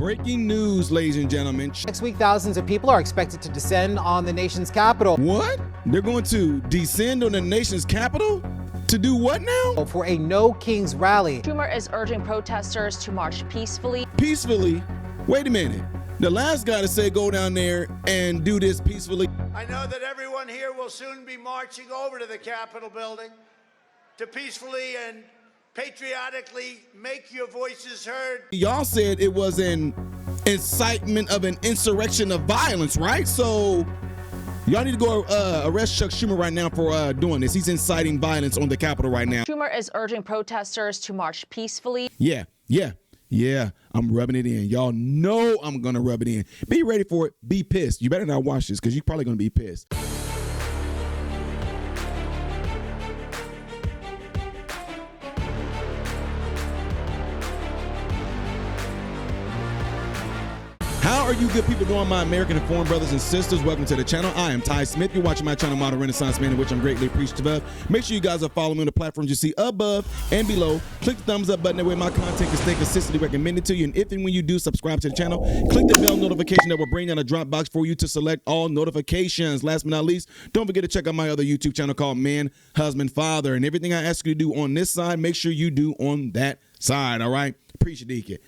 Breaking news, ladies and gentlemen. Next week, thousands of people are expected to descend on the nation's capital. What? They're going to descend on the nation's capital? To do what now? For a No Kings rally. Schumer is urging protesters to march peacefully. Peacefully? Wait a minute. The last guy to say go down there and do this peacefully. I know that everyone here will soon be marching over to the Capitol building to peacefully and patriotically make your voices heard. Y'all said it was an incitement of an insurrection of violence, right? So y'all need to go arrest Chuck Schumer right now for doing this. He's inciting violence on the Capitol right now. Schumer is urging protesters to march peacefully. Yeah, I'm rubbing it in. Y'all know I'm going to rub it in. Be ready for it. Be pissed. You better not watch this because you're probably going to be pissed. How are you good people doing, my American and foreign brothers and sisters? Welcome to the channel. I am Ty Smith. You're watching my channel, Modern Renaissance Man, in which I'm greatly appreciative of. Make sure you guys are following me on the platforms you see above and below. Click the thumbs up button. That way my content can stay consistently recommended to you. And if and when you do subscribe to the channel, click the bell notification that will bring down a drop box for you to select all notifications. Last but not least, don't forget to check out my other YouTube channel called Man, Husband, Father. And everything I ask you to do on this side, make sure you do on that side, all right? Appreciate it.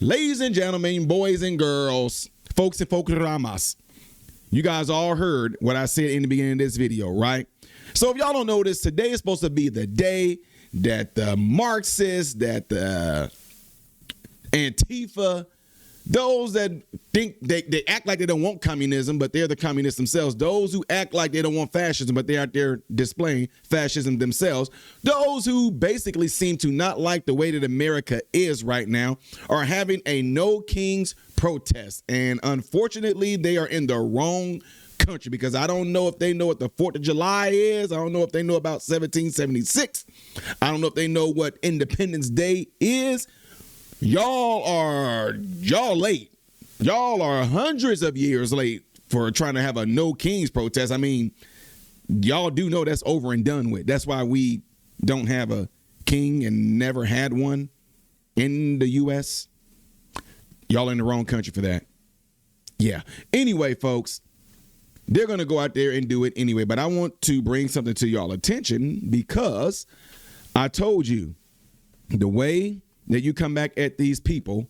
Ladies and gentlemen, boys and girls, folks and folkramas, you guys all heard what I said in the beginning of this video, right? So if y'all don't know this, today is supposed to be the day that the Marxists, that the Antifa, those that think they act like they don't want communism, but they're the communists themselves. Those who act like they don't want fascism, but they're out there displaying fascism themselves. Those who basically seem to not like the way that America is right now are having a No Kings protest. And unfortunately, they are in the wrong country because I don't know if they know what the 4th of July is. I don't know if they know about 1776. I don't know if they know what Independence Day is. Y'all late. Y'all are hundreds of years late for trying to have a No Kings protest. I mean, y'all do know that's over and done with. That's why we don't have a king and never had one in the U.S. Y'all in the wrong country for that. Yeah. Anyway, folks, they're going to go out there and do it anyway. But I want to bring something to y'all attention because I told you the way that you come back at these people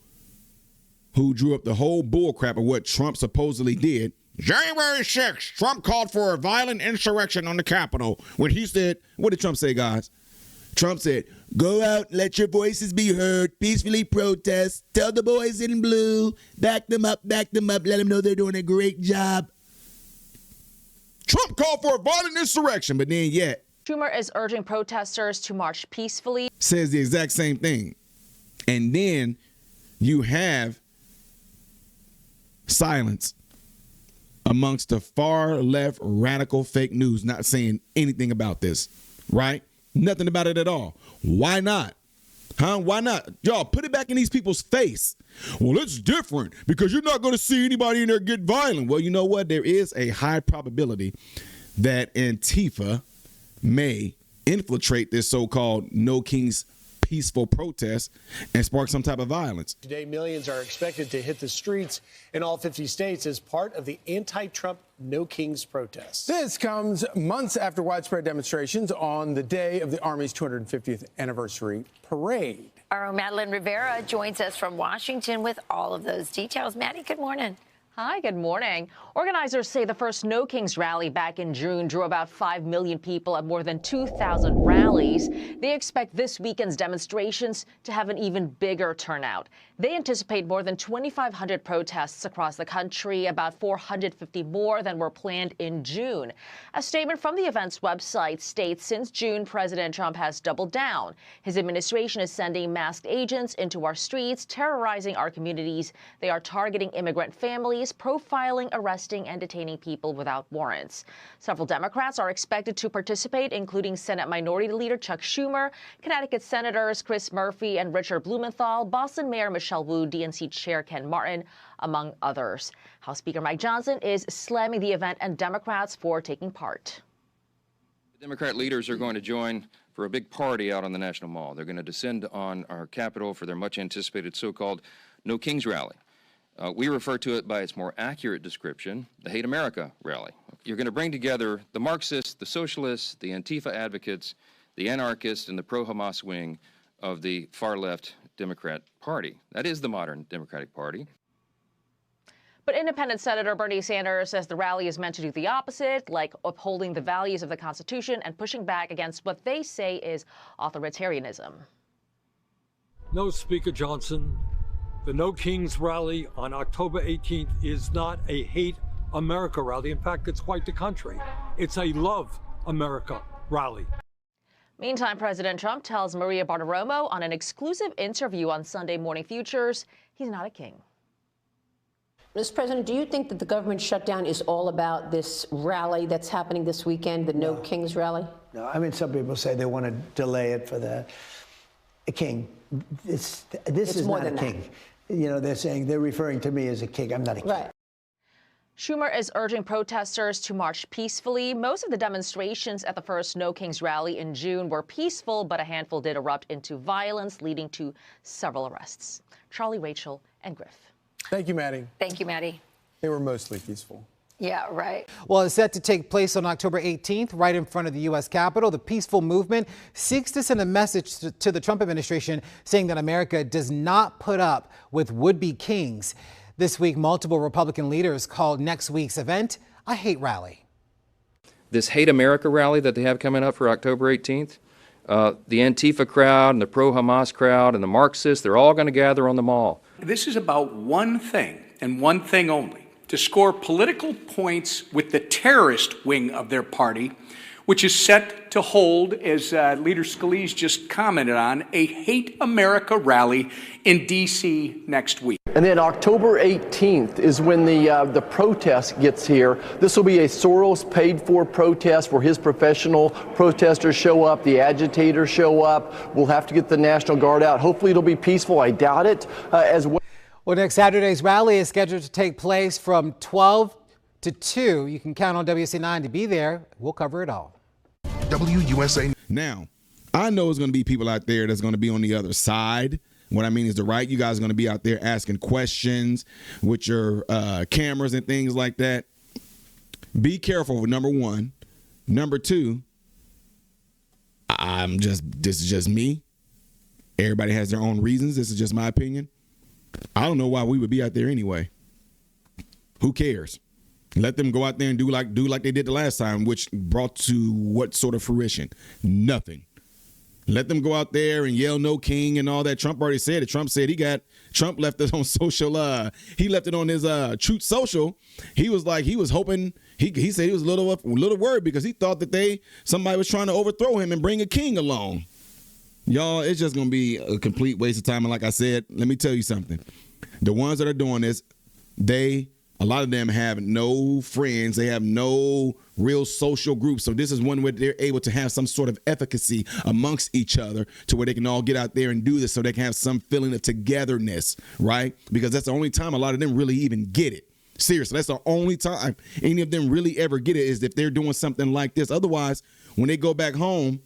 who drew up the whole bull crap of what Trump supposedly did. January 6th, Trump called for a violent insurrection on the Capitol when he said, what did Trump say, guys? Trump said, go out, let your voices be heard, peacefully protest, tell the boys in blue, back them up, let them know they're doing a great job. Trump called for a violent insurrection, but then yet Schumer is urging protesters to march peacefully. Says the exact same thing. And then you have silence amongst the far left radical fake news not saying anything about this, right? Nothing about it at all. Why not? Why not? Y'all, put it back in these people's face. Well, it's different because you're not going to see anybody in there get violent. Well, you know what? There is a high probability that Antifa may infiltrate this so-called No Kings peaceful protest and spark some type of violence. Today, millions are expected to hit the streets in all 50 states as part of the anti-Trump No Kings protest. This comes months after widespread demonstrations on the day of the Army's 250th anniversary parade. Our own Madeline Rivera joins us from Washington with all of those details. Maddie, good morning. Hi, good morning. Organizers say the first No Kings rally back in June drew about 5 million people at more than 2,000 rallies. They expect this weekend's demonstrations to have an even bigger turnout. They anticipate more than 2,500 protests across the country, about 450 more than were planned in June. A statement from the event's website states since June, President Trump has doubled down. His administration is sending masked agents into our streets, terrorizing our communities. They are targeting immigrant families, profiling, arresting, and detaining people without warrants. Several Democrats are expected to participate, including Senate Minority Leader Chuck Schumer, Connecticut Senators Chris Murphy and Richard Blumenthal, Boston Mayor Michelle Wu, DNC Chair Ken Martin, among others. House Speaker Mike Johnson is slamming the event and Democrats for taking part. The Democrat leaders are going to join for a big party out on the National Mall. They're going to descend on our Capitol for their much anticipated so-called No Kings rally. We refer to it by its more accurate description, the Hate America rally. You're going to bring together the Marxists, the socialists, the Antifa advocates, the anarchists, and the pro-Hamas wing of the far-left Democrat Party. That is the modern Democratic Party. But independent Senator Bernie Sanders says the rally is meant to do the opposite, like upholding the values of the Constitution and pushing back against what they say is authoritarianism. No, Speaker Johnson, the No Kings rally on October 18th is not a hate America rally. In fact, it's quite the contrary. It's a love America rally. Meantime, President Trump tells Maria Bartiromo on an exclusive interview on Sunday Morning Futures he's not a king. Mr. President, do you think that the government shutdown is all about this rally that's happening this weekend, the No Kings rally? No, I mean, some people say they want to delay it for the king. This is more not a than king. You know, they're referring to me as a king. I'm not a king. Right. Schumer is urging protesters to march peacefully. Most of the demonstrations at the first No Kings rally in June were peaceful, but a handful did erupt into violence, leading to several arrests. Charlie, Rachel, and Griff. Thank you, Maddie. Thank you, Maddie. They were mostly peaceful. Yeah, right. Well, it's set to take place on October 18th, right in front of the U.S. Capitol. The peaceful movement seeks to send a message to the Trump administration saying that America does not put up with would-be kings. This week, multiple Republican leaders called next week's event a hate rally. This Hate America rally that they have coming up for October 18th, the Antifa crowd and the pro-Hamas crowd and the Marxists, they're all going to gather on the mall. This is about one thing and one thing only: to score political points with the terrorist wing of their party, which is set to hold, as Leader Scalise just commented on, a Hate America rally in D.C. next week. And then October 18th is when the protest gets here. This will be a Soros paid-for protest where his professional protesters show up, the agitators show up. We'll have to get the National Guard out. Hopefully it'll be peaceful. I doubt it as well. Well, next Saturday's rally is scheduled to take place from 12 to 2. You can count on WUSA 9 to be there. We'll cover it all. WUSA. Now, I know there's going to be people out there that's going to be on the other side. What I mean is the right. You guys are going to be out there asking questions with your cameras and things like that. Be careful, number one. Number two, this is just me. Everybody has their own reasons. This is just my opinion. I don't know why we would be out there anyway. Who cares? Let them go out there and do like they did the last time, which brought to what sort of fruition? Nothing. Let them go out there and yell no king and all that. Trump already said it. Trump left it on social. He left it on his Truth Social. He was hoping. He said he was a little worried because he thought that somebody was trying to overthrow him and bring a king along. Y'all, it's just going to be a complete waste of time. And like I said, let me tell you something. The ones that are doing this, a lot of them have no friends. They have no real social groups. So this is one where they're able to have some sort of efficacy amongst each other to where they can all get out there and do this so they can have some feeling of togetherness, right? Because that's the only time a lot of them really even get it. Seriously, that's the only time any of them really ever get it is if they're doing something like this. Otherwise, when they go back home,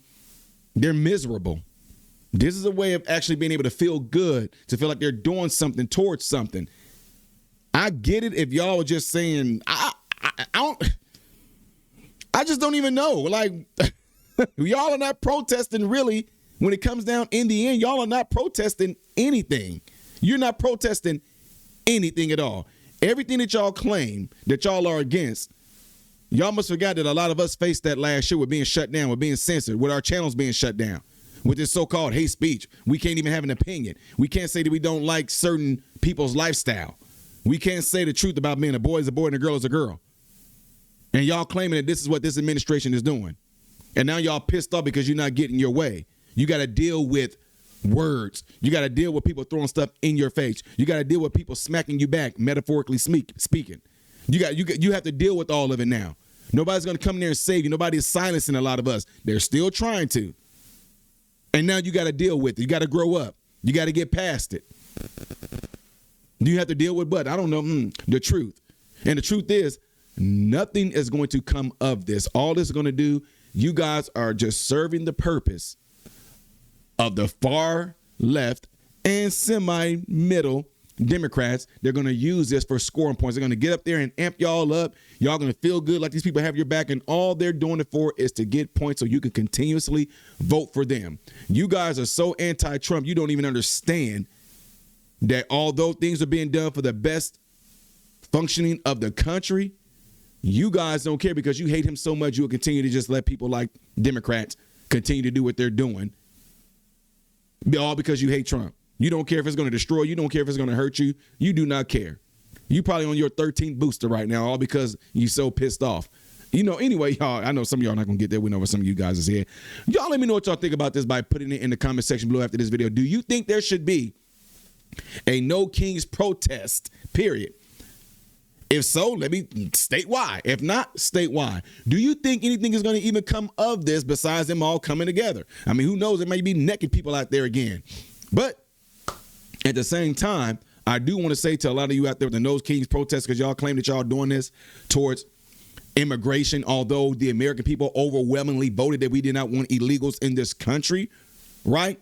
they're miserable. This is a way of actually being able to feel good, to feel like they're doing something towards something. I get it if y'all are just saying, I just don't even know. Like, y'all are not protesting really. When it comes down in the end, y'all are not protesting anything. You're not protesting anything at all. Everything that y'all claim that y'all are against, y'all must forget that a lot of us faced that last year with being shut down, with being censored, with our channels being shut down, with this so-called hate speech. We can't even have an opinion. We can't say that we don't like certain people's lifestyle. We can't say the truth about being a boy is a boy and a girl is a girl. And y'all claiming that this is what this administration is doing. And now y'all pissed off because you're not getting your way. You got to deal with words. You got to deal with people throwing stuff in your face. You got to deal with people smacking you back, metaphorically speaking. You have to deal with all of it now. Nobody's going to come there and save you. Nobody's silencing a lot of us. They're still trying to. And now you got to deal with it. You got to grow up. You got to get past it. You have to deal with what? I don't know. The truth. And the truth is, nothing is going to come of this. All this is going to do, you guys are just serving the purpose of the far left and semi-middle Democrats, they're going to use this for scoring points. They're going to get up there and amp y'all up. Y'all going to feel good like these people have your back, and all they're doing it for is to get points so you can continuously vote for them. You guys are so anti-Trump, you don't even understand that although things are being done for the best functioning of the country, you guys don't care because you hate him so much, you will continue to just let people like Democrats continue to do what they're doing, all because you hate Trump. You don't care if it's going to destroy you. You don't care if it's going to hurt you. You do not care. You probably on your 13th booster right now, all because you so pissed off. Anyway, y'all, I know some of y'all are not going to get there. We know what some of you guys is here. Y'all let me know what y'all think about this by putting it in the comment section below after this video. Do you think there should be a No Kings protest, period? If so, let me state why. If not, state why. Do you think anything is going to even come of this besides them all coming together? I mean, who knows? There may be naked people out there again. But at the same time, I do want to say to a lot of you out there with the No Kings protest, because y'all claim that y'all doing this towards immigration, although the American people overwhelmingly voted that we did not want illegals in this country, right?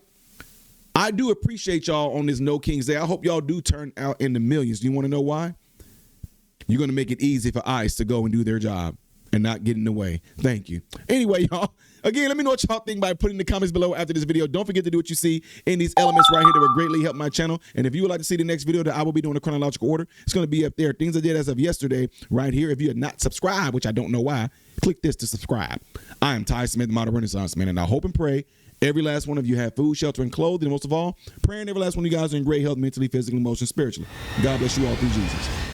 I do appreciate y'all on this No Kings Day. I hope y'all do turn out in the millions. Do you want to know why? You're going to make it easy for ICE to go and do their job and not get in the way. Thank you. Anyway, y'all, again, let me know what y'all think by putting in the comments below after this video. Don't forget to do what you see in these elements right here that will greatly help my channel. And if you would like to see the next video that I will be doing in chronological order, it's going to be up there. Things I did as of yesterday right here. If you are not subscribed, which I don't know why, click this to subscribe. I am Ty Smith, the Modern Renaissance Man, and I hope and pray every last one of you have food, shelter, and clothing. And most of all, praying every last one of you guys are in great health, mentally, physically, emotionally, spiritually. God bless you all through Jesus.